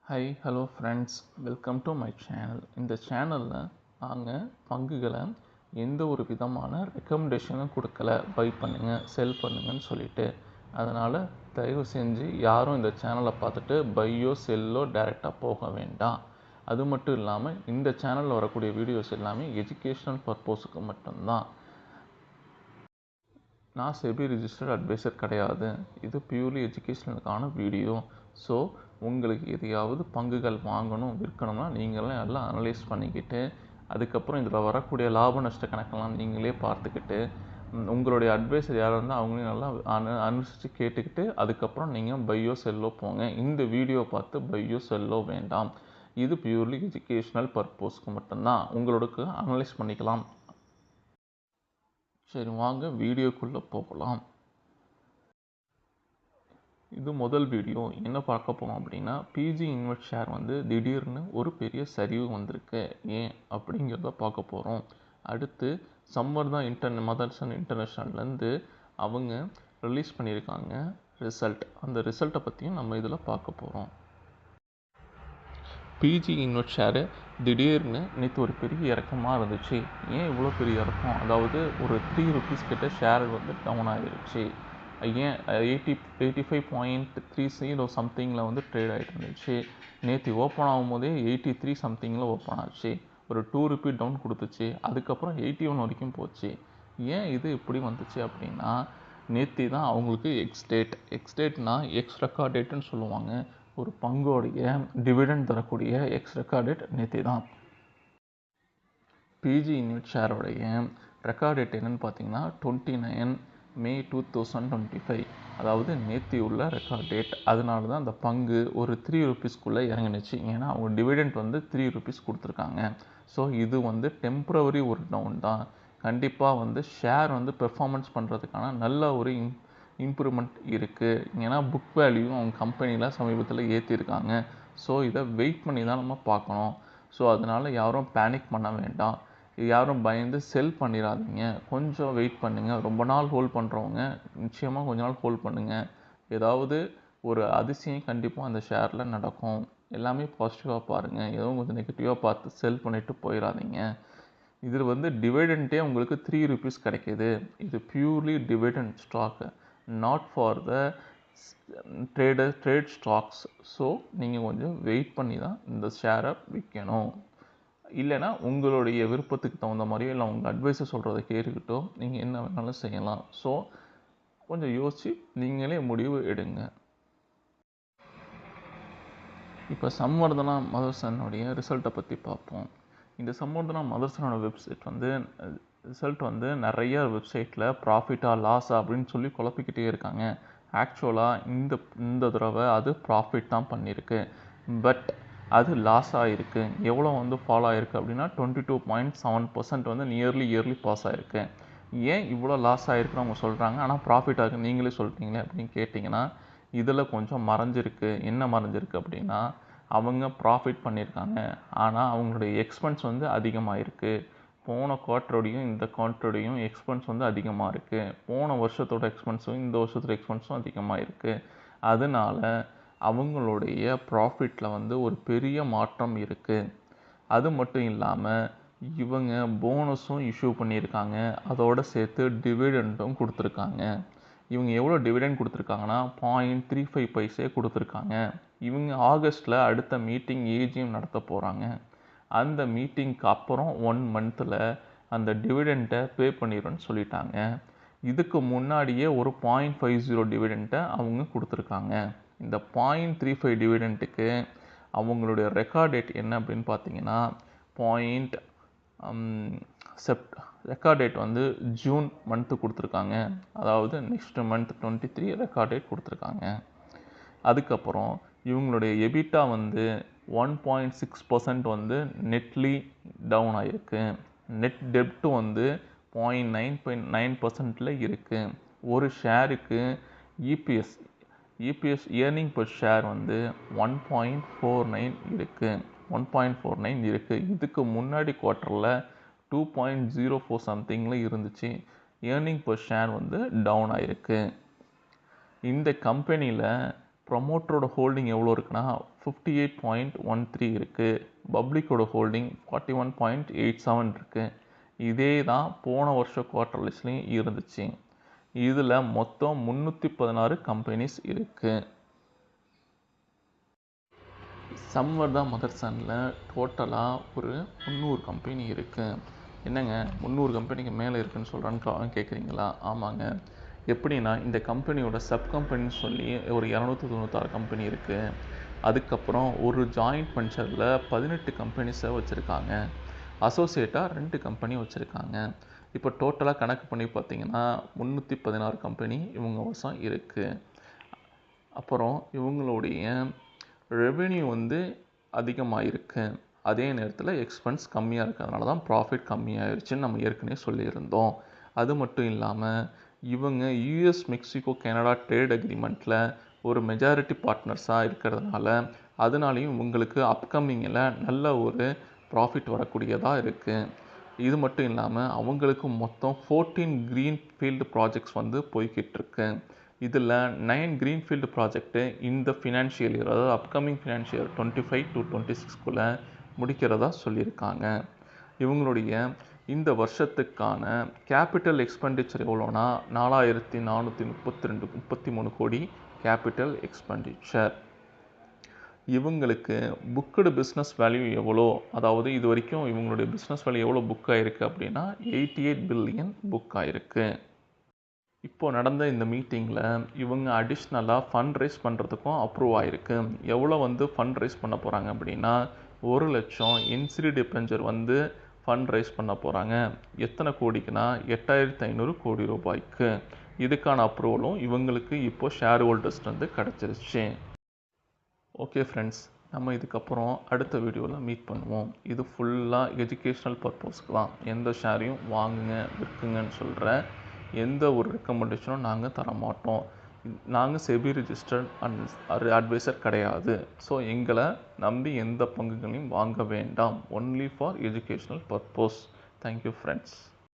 Hi hello friends, welcome to my channel. இந்த சேனலில் நாங்கள் பங்குகளை எந்த ஒரு விதமான ரெக்கமெண்டேஷனும் கொடுக்கல, பை பண்ணுங்கள் செல் பண்ணுங்கன்னு சொல்லிட்டு. அதனால் தயவு செஞ்சு யாரும் இந்த சேனலை பார்த்துட்டு பையோ செல்லோ டைரெக்டாக போக வேண்டாம். அது மட்டும் இல்லாமல் இந்த சேனலில் வரக்கூடிய வீடியோஸ் எல்லாமே எஜுகேஷ்னல் பர்பஸுக்கு மட்டும்தான். நான் செபி ரிஜிஸ்டர்ட் அட்வைசர் கிடையாது. இது பியூர்லி எஜுகேஷனலுக்கான வீடியோ. ஸோ உங்களுக்கு எதையாவது பங்குகள் வாங்கணும் விற்கணும்னா நீங்களே நல்லா அனலைஸ் பண்ணிக்கிட்டு, அதுக்கப்புறம் இதில் வரக்கூடிய லாப நஷ்ட கணக்கெல்லாம் நீங்களே பார்த்துக்கிட்டு, உங்களுடைய அட்வைசர் யாராக இருந்தால் அவங்களையும் நல்லா அனுசரித்து கேட்டுக்கிட்டு அதுக்கப்புறம் நீங்கள் பையோ செல்லோ போங்க. இந்த வீடியோ பார்த்து பையோ செல்லோ வேண்டாம். இது பியூர்லி எஜுகேஷ்னல் பர்பஸ்க்கு மட்டும்தான். உங்களுக்கு அனலைஸ் பண்ணிக்கலாம். சரி, வாங்க வீடியோக்குள்ளே போகலாம். இது முதல் வீடியோ. என்ன பார்க்க போகிறோம் அப்படின்னா, பிஜி இன்வெஸ்ட் ஷேர் திடீர்னு ஒரு பெரிய சரிவு வந்திருக்கு. ஏன் அப்படிங்கிறத பார்க்க போகிறோம். அடுத்து சம்மர்தான் மதர்சன் இன்டர்நேஷ்னல்லேருந்து அவங்க ரிலீஸ் பண்ணியிருக்காங்க ரிசல்ட். அந்த ரிசல்ட்டை பற்றியும் நம்ம இதில் பார்க்க போகிறோம். பிஜி இன்வெஸ்ட் ஷேரு திடீர்னு நேற்று ஒரு பெரிய இறக்கமாக இருந்துச்சு. ஏன் இவ்வளோ பெரிய இறக்கம்? அதாவது ஒரு ₹3 கிட்ட ஷேர் டவுன் ஆகிருச்சு. ஏன் 85.30 சம்திங்கில் ட்ரேட் ஆகிட்டு இருந்துச்சு. நேற்று ஓப்பன் ஆகும்போதே 83 சம்திங்கில் ஓப்பன் ஆச்சு. ஒரு ₹2 டவுன் கொடுத்துச்சு. அதுக்கப்புறம் 81 வரைக்கும் போச்சு. ஏன் இது இப்படி வந்துச்சு அப்படின்னா, நேற்று தான் அவங்களுக்கு எக்ஸ்டேட்னா எக்ஸ் ரெக்கார்ட் டேட்டுன்னு சொல்லுவாங்க. ஒரு பங்கோடைய டிவிடெண்ட் தரக்கூடிய எக்ஸ் ரெக்கார்ட் டேட் நேற்று தான். பிஜி இன்வெஸ்ட் ஷேரோடைய ரெக்கார்ட் டேட் என்னென்னு பார்த்தீங்கன்னா 29 May 2025. அதாவது நேற்று உள்ள ரெக்கார்ட் டேட். அதனால தான் அந்த பங்கு ஒரு ₹3 இறங்கினுச்சு. ஏன்னா அவங்க டிவிடெண்ட் ₹3 கொடுத்துருக்காங்க. ஸோ இது டெம்ப்ரவரி ஒரு டவுன் தான். கண்டிப்பாக ஷேர் பெர்ஃபார்மன்ஸ் பண்ணுறதுக்கான நல்ல ஒரு இம்ப்ரூவ்மெண்ட் இருக்குது. ஏன்னா புக் வேல்யூ அவங்க கம்பெனியில் சமீபத்தில் ஏற்றிருக்காங்க. ஸோ இதை வெயிட் பண்ணி தான் நம்ம பார்க்கணும். ஸோ அதனால் யாரும் பேனிக் பண்ண வேண்டாம். யாரும் பயந்து செல் பண்ணிடாதீங்க. கொஞ்சம் வெயிட் பண்ணுங்கள். ரொம்ப நாள் ஹோல்ட் பண்ணுறவங்க நிச்சயமாக கொஞ்ச நாள் ஹோல்ட் பண்ணுங்கள். ஏதாவது ஒரு அதிசயம் கண்டிப்பாக அந்த ஷேரில் நடக்கும். எல்லாமே பாசிட்டிவாக பாருங்கள். எதுவும் கொஞ்சம் நெகட்டிவாக பார்த்து செல் பண்ணிவிட்டு போயிடாதீங்க. இதில் டிவிடெண்ட்டே உங்களுக்கு ₹3 கிடைக்கிது. இது purely dividend stock, not for the trade stocks. So நீங்கள் கொஞ்சம் வெயிட் பண்ணி தான் இந்த ஷேரை விற்கணும். இல்லைனா உங்களுடைய விருப்பத்துக்கு தகுந்த மாதிரியோ இல்லை உங்கள் அட்வைஸர் சொல்கிறத கேட்டுக்கிட்டோ நீங்கள் என்ன வேணாலும் செய்யலாம். ஸோ கொஞ்சம் யோசித்து நீங்களே முடிவு எடுங்க. இப்போ சம்வர்தனா மதர்சனுடைய ரிசல்ட்டை பற்றி பார்ப்போம். இந்த சம்வர்தனா மதர்சனோட வெப்சைட் ரிசல்ட் நிறைய வெப்சைட்டில் ப்ராஃபிட்டா லாஸா அப்படின்னு சொல்லி குழப்பிக்கிட்டே இருக்காங்க. ஆக்சுவலாக இந்த தடவை அது ப்ராஃபிட் தான் பண்ணியிருக்கு. பட் அது லாஸ் ஆகிருக்கு. எவ்வளோ ஃபாலோ ஆகிருக்கு அப்படின்னா 22.7% இயர்லி பாஸ் ஆகிருக்கு. ஏன் இவ்வளோ லாஸ் ஆகிருக்குன்னு அவங்க சொல்கிறாங்க, ஆனால் ப்ராஃபிட் ஆகிருக்கு நீங்களே சொல்கிறீங்களே அப்படின்னு கேட்டிங்கன்னா, இதில் கொஞ்சம் மறைஞ்சிருக்கு. என்ன மறைஞ்சிருக்கு அப்படின்னா, அவங்க ப்ராஃபிட் பண்ணியிருக்காங்க, ஆனால் அவங்களுடைய எக்ஸ்பென்ஸ் அதிகமாக இருக்குது. போன குவார்ட்டரோடையும் இந்த குவார்ட்டரோடையும் எக்ஸ்பென்ஸ் அதிகமாக இருக்குது. போன வருஷத்தோட எக்ஸ்பென்ஸும் இந்த வருஷத்தோட எக்ஸ்பென்ஸும் அதிகமாக இருக்குது. அதனால அவங்களுடைய ப்ராஃபிட்டில் ஒரு பெரிய மாற்றம் இருக்குது. அது மட்டும் இல்லாமல் இவங்க போனஸும் இஷ்யூ பண்ணியிருக்காங்க. அதோடு சேர்த்து டிவிடெண்ட்டும் கொடுத்துருக்காங்க. இவங்க எவ்வளோ டிவிடெண்ட் கொடுத்துருக்காங்கன்னா 0.35 பைசே கொடுத்துருக்காங்க. இவங்க ஆகஸ்ட்டில் அடுத்த மீட்டிங் ஏஜிஎம் நடத்த போகிறாங்க. அந்த மீட்டிங்க்கு அப்புறம் 1 மந்தில் அந்த டிவிடெண்ட்டை பே பண்ணிடுறோன்னு சொல்லிட்டாங்க. இதுக்கு முன்னாடியே ஒரு 0.50 டிவிடெண்ட்டை அவங்க கொடுத்துருக்காங்க. இந்த 0.35 டிவிடெண்ட்டுக்கு அவங்களுடைய ரெக்கார்ட் டேட் என்ன அப்படின்னு பார்த்தீங்கன்னா ரெக்கார்ட் டேட் ஜூன் மந்த்து கொடுத்துருக்காங்க. அதாவது நெக்ஸ்ட் மந்த் 23 ரெக்கார்ட் டேட் கொடுத்துருக்காங்க. அதுக்கப்புறம் இவங்களுடைய எபிட்டா 1.6% நெட்லி டவுன் ஆகிருக்கு. நெட் டெப்ட்டு 0.9% இருக்குது. ஒரு ஷேருக்கு இபிஎஸ் இயர்னிங் பர் ஷேர் 1.49 இருக்குது. 1.49 இருக்குது. இதுக்கு முன்னாடி குவார்ட்டரில் 2.04 சம்திங்கில் இருந்துச்சு. இயர்னிங் பர் ஷேர் டவுன் ஆகிருக்கு. இந்த கம்பெனியில் ப்ரொமோட்டரோட ஹோல்டிங் எவ்வளோ இருக்குன்னா 58.13 இருக்குது. பப்ளிக்கோட ஹோல்டிங் 41.87 இருக்குது. இதே தான் போன வருஷம் குவார்டர் லிஸ்ட்லேயும் இருந்துச்சு. இதில் மொத்தம் 316 கம்பெனிஸ் இருக்குது. சம்வர்தா மதர்சனில் டோட்டலாக ஒரு 300 கம்பெனி இருக்குது. என்னங்க 300 கம்பெனிக்கு மேலே இருக்குதுன்னு சொல்கிறான்னு கேட்குறீங்களா? ஆமாங்க. எப்படின்னா இந்த கம்பெனியோட சப் கம்பெனின்னு சொல்லி ஒரு 296 கம்பெனி இருக்குது. அதுக்கப்புறம் ஒரு ஜாயிண்ட் வெஞ்சரில் 18 கம்பெனிஸை வச்சுருக்காங்க. அசோசியேட்டாக 2 கம்பெனி வச்சுருக்காங்க. இப்போ டோட்டலாக கணக்கு பண்ணி பார்த்தீங்கன்னா 316 கம்பெனி இவங்க வசம் இருக்குது. அப்புறம் இவங்களுடைய ரெவென்யூ வந்து அதிகமாக இருக்குது. அதே நேரத்தில் எக்ஸ்பென்ஸ் கம்மியாக இருக்கிறதுனால தான் ப்ராஃபிட் கம்மியாகிருச்சுன்னு நம்ம ஏற்கனவே சொல்லியிருந்தோம். அது மட்டும் இல்லாமல் இவங்க யூஎஸ் மெக்சிகோ கனடா ட்ரேட் அக்ரிமெண்ட்டில் ஒரு மெஜாரிட்டி பார்ட்னர்ஸாக இருக்கிறதுனால அதனாலையும் இவங்களுக்கு அப்கமிங்கில் நல்ல ஒரு ப்ராஃபிட் வரக்கூடியதாக இருக்குது. இது மட்டும் இல்லாமல் அவங்களுக்கு மொத்தம் 14 க்ரீன்ஃபீல்டு ப்ராஜெக்ட்ஸ் வந்து போய்கிட்டு இருக்கு. இதில் 9 க்ரீன்ஃபீல்டு ப்ராஜெக்ட்டு இந்த ஃபினான்ஷியல் இயர், அதாவது அப்கமிங் ஃபினான்ஷியல் 25 to 26 முடிக்கிறதா சொல்லியிருக்காங்க. இவங்களுடைய இந்த வருஷத்துக்கான கேபிட்டல் எக்ஸ்பெண்டிச்சர் எவ்வளோனா 4433 கோடி கேபிட்டல் எக்ஸ்பெண்டிச்சர். இவங்களுக்கு புக்கடு பிஸ்னஸ் வேல்யூ எவ்வளோ, அதாவது இது வரைக்கும் இவங்களுடைய பிஸ்னஸ் வேல்யூ எவ்வளோ புக் ஆகிருக்கு அப்படின்னா 88 பில்லியன் புக் ஆகிருக்கு. இப்போ நடந்த இந்த மீட்டிங்கில் இவங்க அடிஷ்னலாக ஃபண்ட் ரைஸ் பண்ணுறதுக்கும் அப்ரூவ் ஆகிருக்கு. எவ்வளோ வந்து ஃபண்ட் ரைஸ் பண்ண போகிறாங்க அப்படின்னா 1 லட்சம் என்சிடி டிபெஞ்சர் வந்து ஃபண்ட் ரைஸ் பண்ண போகிறாங்க. எத்தனை கோடிக்குன்னா 8500 கோடி ரூபாய்க்கு. இதுக்கான அப்ரூவலும் இவங்களுக்கு இப்போ ஷேர் ஹோல்டர்ஸ்லேருந்து கிடச்சிருச்சு. ஓகே ஃப்ரெண்ட்ஸ், நம்ம இதுக்கப்புறம் அடுத்த வீடியோவில் மீட் பண்ணுவோம். இது ஃபுல்லாக எஜுகேஷ்னல் பர்பஸ்க்கு தான். எந்த ஷேரையும் வாங்குங்க விற்குங்கன்னு சொல்கிற எந்த ஒரு ரெக்கமெண்டேஷனும் நாங்கள் தர மாட்டோம். நாங்கள் செபி ரிஜிஸ்டர்ட் அட்வைசர் கிடையாது. ஸோ எங்களை நம்பி எந்த பங்குகளையும் வாங்க வேண்டாம். Only for educational purpose. Thank you friends.